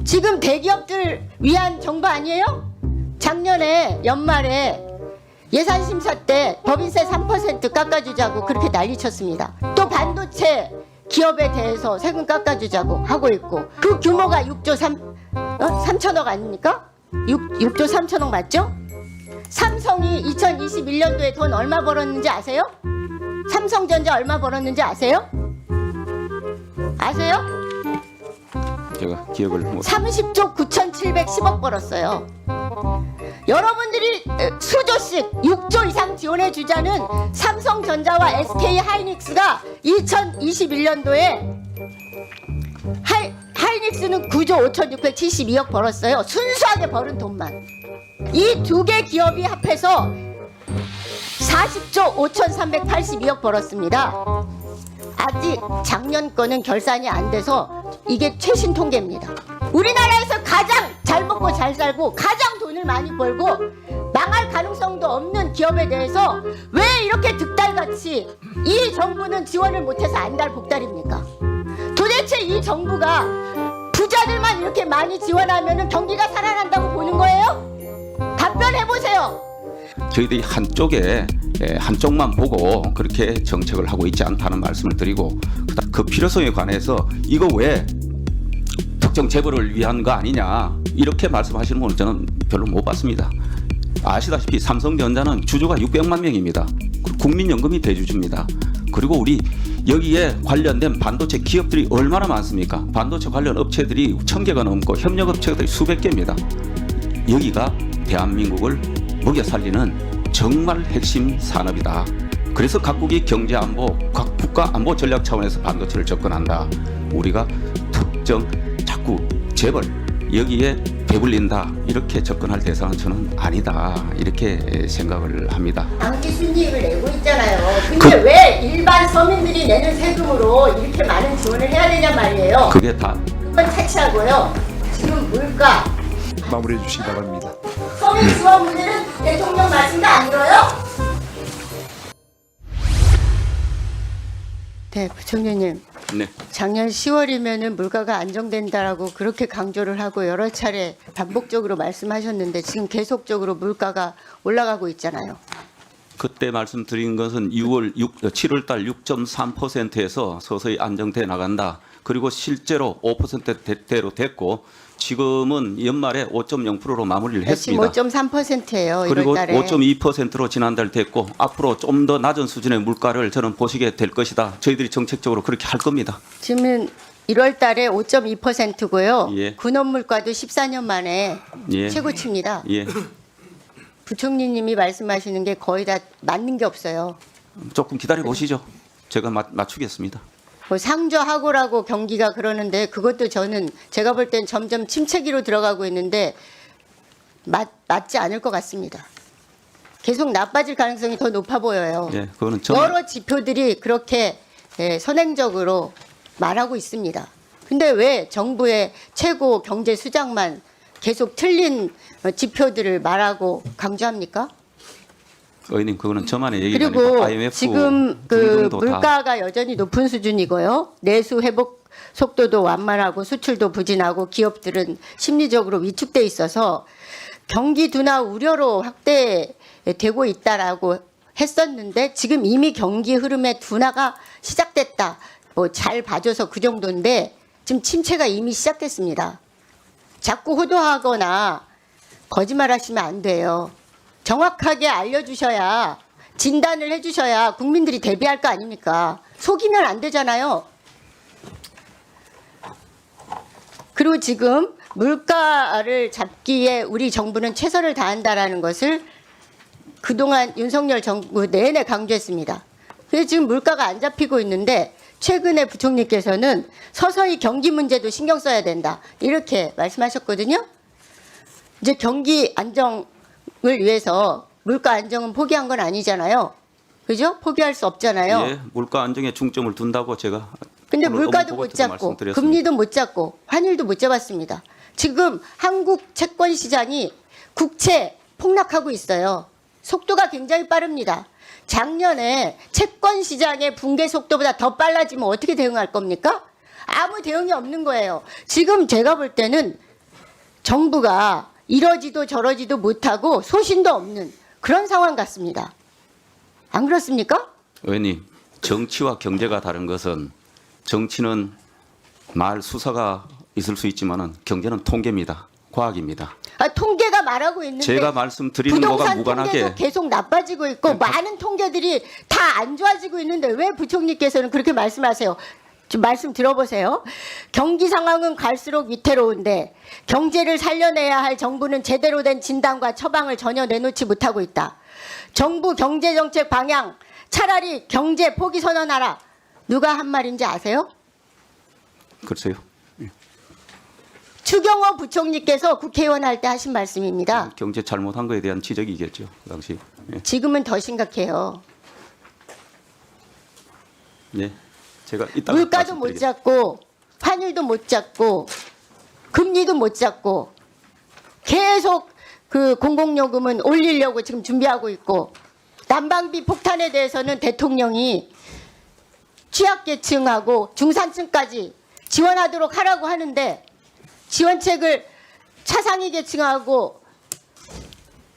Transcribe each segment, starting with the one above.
지금 대기업들 위한 정부 아니에요? 작년에 연말에 예산심사 때 법인세 3% 깎아주자고 그렇게 난리쳤습니다. 또 반도체 기업에 대해서 세금 깎아주자고 하고 있고, 그 규모가 6조 3천억 아닙니까? 6조 3천억 맞죠? 삼성이 2021년도에 돈 얼마 벌었는지 아세요? 삼성전자 얼마 벌었는지 아세요? 아세요? 제가 기억을 못. 30조 9,710억 벌었어요. 여러분들이 수조씩 6조 이상 지원해 주자는 삼성전자와 SK 하이닉스가 2021년도에 하이닉스는 9조 5,672억 벌었어요. 순수하게 벌은 돈만. 이 두 개 기업이 합해서 40조 5,382억 벌었습니다. 아직 작년 거는 결산이 안 돼서 이게 최신 통계입니다. 우리나라에서 가장 잘 먹고 잘 살고 가장 돈을 많이 벌고 망할 가능성도 없는 기업에 대해서 왜 이렇게 득달같이 이 정부는 지원을 못해서 안달복달입니까? 도대체 이 정부가 부자들만 이렇게 많이 지원하면 경기가 살아난다고 보는 거예요? 답변해보세요. 저희들이 한쪽만 보고 그렇게 정책을 하고 있지 않다는 말씀을 드리고, 그 필요성에 관해서 이거 왜 특정 재벌을 위한 거 아니냐 이렇게 말씀하시는 분은 저는 별로 못 봤습니다. 아시다시피 삼성전자는 주주가 600만 명입니다. 국민연금이 대주주입니다. 그리고 우리 여기에 관련된 반도체 기업들이 얼마나 많습니까? 반도체 관련 업체들이 1000개가 넘고 협력업체들이 수백 개입니다. 여기가 대한민국을 먹여 살리는 정말 핵심 산업이다. 그래서 각국이 경제안보, 각 국가 안보 전략 차원에서 반도체를 접근한다. 우리가 특정 자꾸 재벌 여기에 배불린다 이렇게 접근할 대상은 저는 아니다 이렇게 생각을 합니다. 당기 순이익을 내고 있잖아요. 근데 왜 일반 서민들이 내는 세금으로 이렇게 많은 지원을 해야 되냐 말이에요. 그게 다 그건 차치하고요. 지금 물가 마무리해 주시기 바랍니다. 서민 지원 문제는 대통령 말씀도 안 들어요? 네, 부총리님. 네. 작년 10월이면은 물가가 안정된다라고 그렇게 강조를 하고 여러 차례 반복적으로 말씀하셨는데 지금 계속적으로 물가가 올라가고 있잖아요. 그때 말씀드린 것은 7월달 6.3%에서 서서히 안정돼 나간다. 그리고 실제로 5%대로 됐고 지금은 연말에 5.0%로 마무리를 했습니다. 지금 5.3%예요. 그리고 1월달에. 5.2%로 지난달 됐고 앞으로 좀 더 낮은 수준의 물가를 저는 보시게 될 것이다. 저희들이 정책적으로 그렇게 할 겁니다. 지금은 1월달에 5.2%고요. 예. 군원 물가도 14년 만에 예. 최고치입니다. 예, 부총리님이 말씀하시는 게 거의 다 맞는 게 없어요. 조금 기다려 보시죠. 제가 맞추겠습니다. 뭐 상저하고라고 경기가 그러는데 그것도 저는 제가 볼 땐 점점 침체기로 들어가고 있는데 맞지 않을 것 같습니다. 계속 나빠질 가능성이 더 높아 보여요. 예, 그거는 여러 지표들이 그렇게 선행적으로 말하고 있습니다. 근데 왜 정부의 최고 경제 수장만 계속 틀린 지표들을 말하고 강조합니까? 의원님 그거는 저만의 얘기가 아니고 그리고 IMF 지금 그 등등도 다 물가가 여전히 높은 수준이고요. 내수 회복 속도도 완만하고 수출도 부진하고 기업들은 심리적으로 위축돼 있어서 경기 둔화 우려로 확대되고 있다라고 했었는데 지금 이미 경기 흐름의 둔화가 시작됐다. 뭐 잘 봐줘서 그 정도인데 지금 침체가 이미 시작됐습니다. 자꾸 호도하거나 거짓말하시면 안 돼요. 정확하게 알려주셔야 진단을 해주셔야 국민들이 대비할 거 아닙니까? 속이면 안 되잖아요. 그리고 지금 물가를 잡기에 우리 정부는 최선을 다한다라는 것을 그동안 윤석열 정부 내내 강조했습니다. 그래서 지금 물가가 안 잡히고 있는데 최근에 부총리께서는 서서히 경기 문제도 신경 써야 된다 이렇게 말씀하셨거든요. 이제 경기 안정을 위해서 물가 안정은 포기한 건 아니잖아요. 그죠? 포기할 수 없잖아요. 예, 물가 안정에 중점을 둔다고 제가 근데 오늘 물가도 업무 못 보고에서도 잡고 말씀드렸습니다. 금리도 못 잡고 환율도 못 잡았습니다. 지금 한국 채권 시장이 국채 폭락하고 있어요. 속도가 굉장히 빠릅니다. 작년에 채권 시장의 붕괴 속도보다 더 빨라지면 어떻게 대응할 겁니까? 아무 대응이 없는 거예요. 지금 제가 볼 때는 정부가 이러지도 저러지도 못하고 소신도 없는 그런 상황 같습니다. 안 그렇습니까? 의원님, 정치와 경제가 다른 것은 정치는 말 수사가 있을 수 있지만은 경제는 통계입니다. 과학입니다. 통계가 말하고 있는데 제가 말씀드리는 거가 부동산 무관하게 통계도 계속 나빠지고 있고 많은 통계들이 다 안 좋아지고 있는데 왜 부총리께서는 그렇게 말씀하세요? 좀 말씀 들어보세요. 경기 상황은 갈수록 위태로운데 경제를 살려내야 할 정부는 제대로 된 진단과 처방을 전혀 내놓지 못하고 있다. 정부 경제정책 방향 차라리 경제 포기 선언하라. 누가 한 말인지 아세요? 글쎄요. 추경호 부총리께서 국회의원 할 때 하신 말씀입니다. 경제 잘못한 거에 대한 지적이겠죠. 그 당시. 예. 지금은 더 심각해요. 네. 제가 이따가 물가도 못 말씀드리겠습니다. 잡고 환율도 못 잡고 금리도 못 잡고 계속 그 공공요금은 올리려고 지금 준비하고 있고 난방비 폭탄에 대해서는 대통령이 취약계층하고 중산층까지 지원하도록 하라고 하는데 지원책을 차상위 계층하고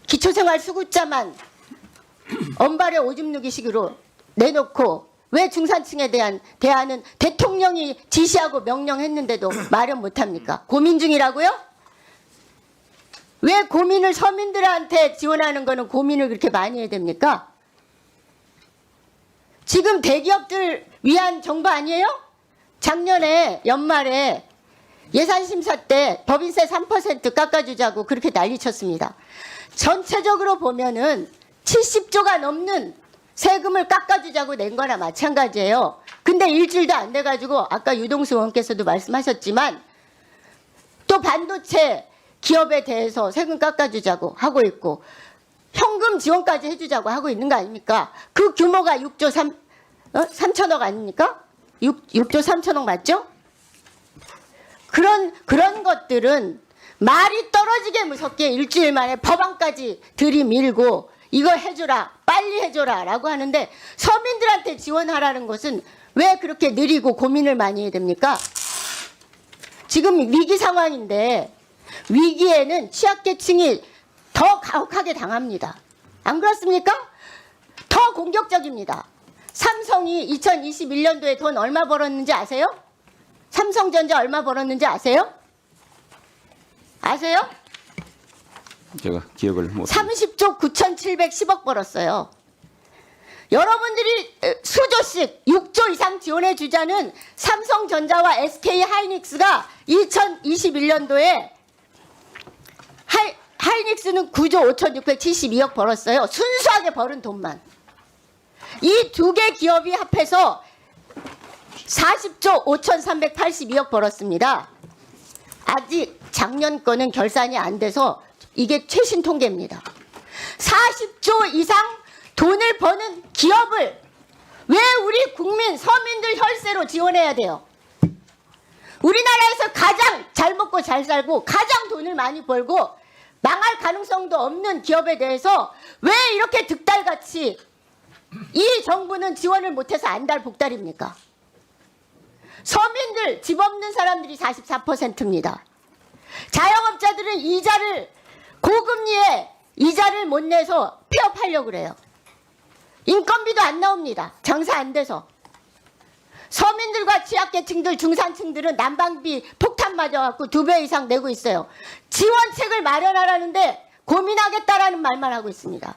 기초생활수급자만 언발에 오줌 누기식으로 내놓고 왜 중산층에 대한은 대통령이 지시하고 명령했는데도 마련 못합니까? 고민 중이라고요? 왜 고민을 서민들한테 지원하는 거는 고민을 그렇게 많이 해야 됩니까? 지금 대기업들 위한 정부 아니에요? 작년에 연말에 예산심사 때 법인세 3% 깎아주자고 그렇게 난리쳤습니다. 전체적으로 보면은 70조가 넘는 세금을 깎아주자고 낸 거나 마찬가지예요. 근데 일주일도 안 돼가지고 아까 유동수 의원께서도 말씀하셨지만 또 반도체 기업에 대해서 세금 깎아주자고 하고 있고 현금 지원까지 해주자고 하고 있는 거 아닙니까? 그 규모가 6조 3천억 아닙니까? 6조 3천억 맞죠? 그런 것들은 말이 떨어지게 무섭게 일주일 만에 법안까지 들이밀고 이거 해줘라 빨리 해줘라 라고 하는데 서민들한테 지원하라는 것은 왜 그렇게 느리고 고민을 많이 해야 됩니까? 지금 위기 상황인데 위기에는 취약계층이 더 가혹하게 당합니다. 안 그렇습니까? 더 공격적입니다. 삼성이 2021년도에 돈 얼마 벌었는지 아세요? 삼성전자 얼마 벌었는지 아세요? 아세요? 제가 기억을 못. 30조 9,710억 벌었어요. 여러분들이 수조씩 6조 이상 지원해 주자는 삼성전자와 SK 하이닉스가 2021년도에 하이닉스는 9조 5,672억 벌었어요. 순수하게 벌은 돈만. 이 두 개 기업이 합해서 40조 5,382억 벌었습니다. 아직 작년 거는 결산이 안 돼서 이게 최신 통계입니다. 40조 이상 돈을 버는 기업을 왜 우리 국민 서민들 혈세로 지원해야 돼요? 우리나라에서 가장 잘 먹고 잘 살고 가장 돈을 많이 벌고 망할 가능성도 없는 기업에 대해서 왜 이렇게 득달같이 이 정부는 지원을 못해서 안달복달입니까? 서민들 집 없는 사람들이 44%입니다. 자영업자들은 고금리에 이자를 못 내서 폐업하려고 그래요. 인건비도 안 나옵니다. 장사 안 돼서. 서민들과 취약계층들, 중산층들은 난방비 폭탄 맞아갖고 2배 이상 내고 있어요. 지원책을 마련하라는데 고민하겠다라는 말만 하고 있습니다.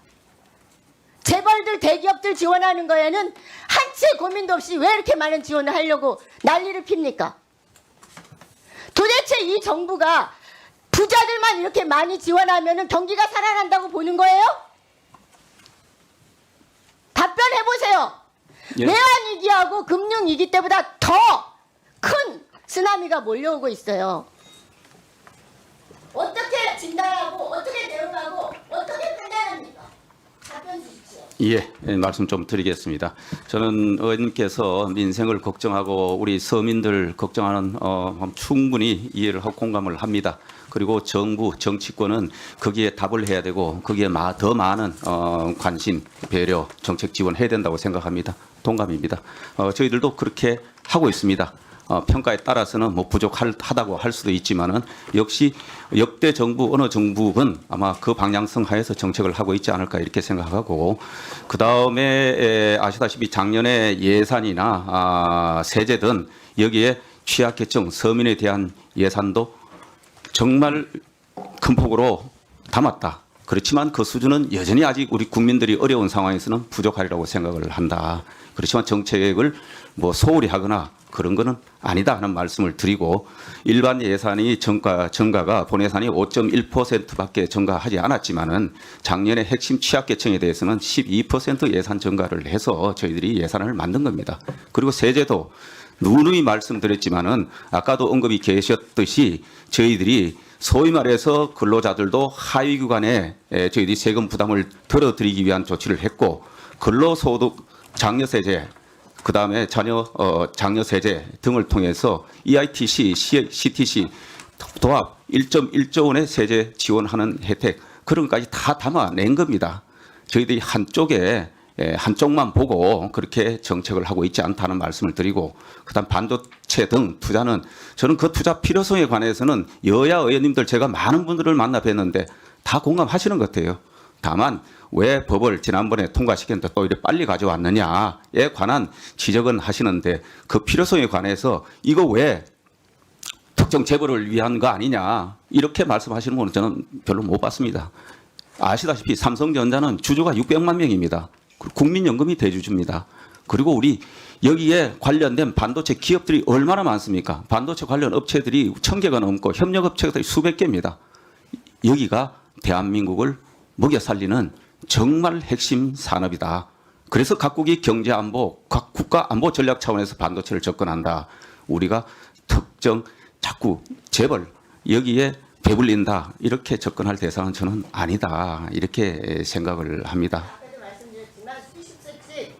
재벌들, 대기업들 지원하는 거에는 한치 고민도 없이 왜 이렇게 많은 지원을 하려고 난리를 핍니까? 도대체 이 정부가 부자들만 이렇게 많이 지원하면 경기가 살아난다고 보는 거예요? 답변해보세요. 예. 외환위기하고 금융위기 때보다 더 큰 쓰나미가 몰려오고 있어요. 어떻게 진단하고 어떻게 대응하고 어떻게 판단합니까? 답변 주십시오. 예, 말씀 좀 드리겠습니다. 저는 의원님께서 민생을 걱정하고 우리 서민들 걱정하는 충분히 이해를 하고 공감을 합니다. 그리고 정부, 정치권은 거기에 답을 해야 되고 거기에 더 많은 관심, 배려, 정책 지원해야 된다고 생각합니다. 동감입니다. 저희들도 그렇게 하고 있습니다. 평가에 따라서는 뭐 부족하다고 할 수도 있지만은 역시 역대 정부 어느 정부건 아마 그 방향성 하에서 정책을 하고 있지 않을까 이렇게 생각하고 그 다음에 아시다시피 작년에 예산이나 세제 등 여기에 취약계층 서민에 대한 예산도 정말 큰 폭으로 담았다. 그렇지만 그 수준은 여전히 아직 우리 국민들이 어려운 상황에서는 부족하리라고 생각을 한다. 그렇지만 정책을 뭐 소홀히 하거나 그런 거는 아니다 하는 말씀을 드리고 일반 예산이 증가가 본 예산이 5.1%밖에 증가하지 않았지만은 작년에 핵심 취약계층에 대해서는 12% 예산 증가를 해서 저희들이 예산을 만든 겁니다. 그리고 세제도 누누이 말씀드렸지만은 아까도 언급이 계셨듯이 저희들이 소위 말해서 근로자들도 하위 구간에 저희들이 세금 부담을 덜어드리기 위한 조치를 했고 근로소득 장려세제 그다음에 장려세제 등을 통해서 EITC, CTC 도합 1.1조 원의 세제 지원하는 혜택 그런 것까지 다 담아낸 겁니다. 저희들이 한쪽만 보고 그렇게 정책을 하고 있지 않다는 말씀을 드리고 그다음 반도체 등 투자는 저는 그 투자 필요성에 관해서는 여야 의원님들 제가 많은 분들을 만나 뵀는데 다 공감하시는 것 같아요. 다만 왜 법을 지난번에 통과시켰는데 또 이렇게 빨리 가져왔느냐에 관한 지적은 하시는데 그 필요성에 관해서 이거 왜 특정 재벌을 위한 거 아니냐 이렇게 말씀하시는 분은 저는 별로 못 봤습니다. 아시다시피 삼성전자는 주주가 600만 명입니다. 국민연금이 대주주입니다. 그리고 우리 여기에 관련된 반도체 기업들이 얼마나 많습니까? 반도체 관련 업체들이 1000개가 넘고 협력업체들이 수백 개입니다. 여기가 대한민국을 먹여 살리는 정말 핵심 산업이다. 그래서 각국이 경제안보, 각 국가안보 전략 차원에서 반도체를 접근한다. 우리가 특정 자꾸 재벌 여기에 배불린다. 이렇게 접근할 대상은 저는 아니다. 이렇게 생각을 합니다. 아까도 말씀드렸지만 수십 세씩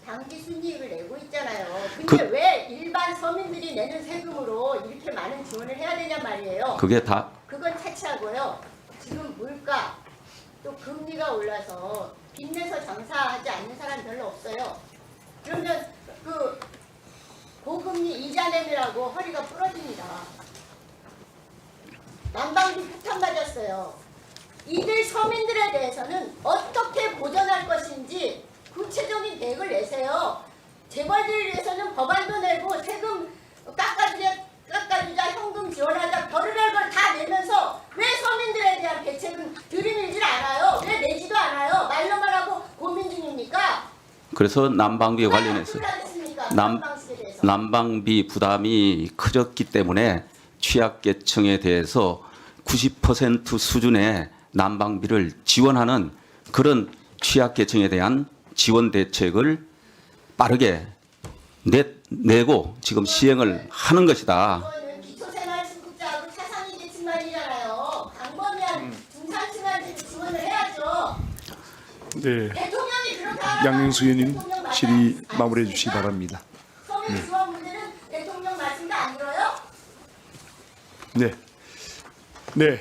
당기 순이익을 내고 있잖아요. 근데 왜 일반 서민들이 내는 세금으로 이렇게 많은 지원을 해야 되냐 말이에요. 그게 다 그건 차치하고요. 지금 물가 또 금리가 올라서 빚내서 장사하지 않는 사람 별로 없어요. 그러면 그 고금리 이자 내느라고 허리가 부러집니다. 난방비 폭탄 맞았어요. 이들 서민들에 대해서는 어떻게 보전할 것인지 구체적인 계획을 내세요. 재벌들을 위해서는 법안도 내고 세금 깎아주자 현금 지원하자 별의별 걸 다 내면서 왜 서민들에 대한 대책은 들이밀질 않아요? 왜 내지도 않아요? 말로만 하고 고민 중입니까? 그래서 난방비에 관련해서 난방비 부담이 커졌기 때문에 취약계층에 대해서 90% 수준의 난방비를 지원하는 그런 취약계층에 대한 지원 대책을 빠르게 내고 지금 시행을 하는 것이다. 이거는 기초생활수급자하고 차상위 계층만이잖아요. 광범위한 중산층한테 지원을 해야죠. 네, 대통령이 그렇게 하면 양영수 의원님 대통령 말씀 질의 안 마무리해 듣습니까? 주시기 바랍니다. 서민 지원 문제는 대통령 말씀도 안 들어요? 네, 네.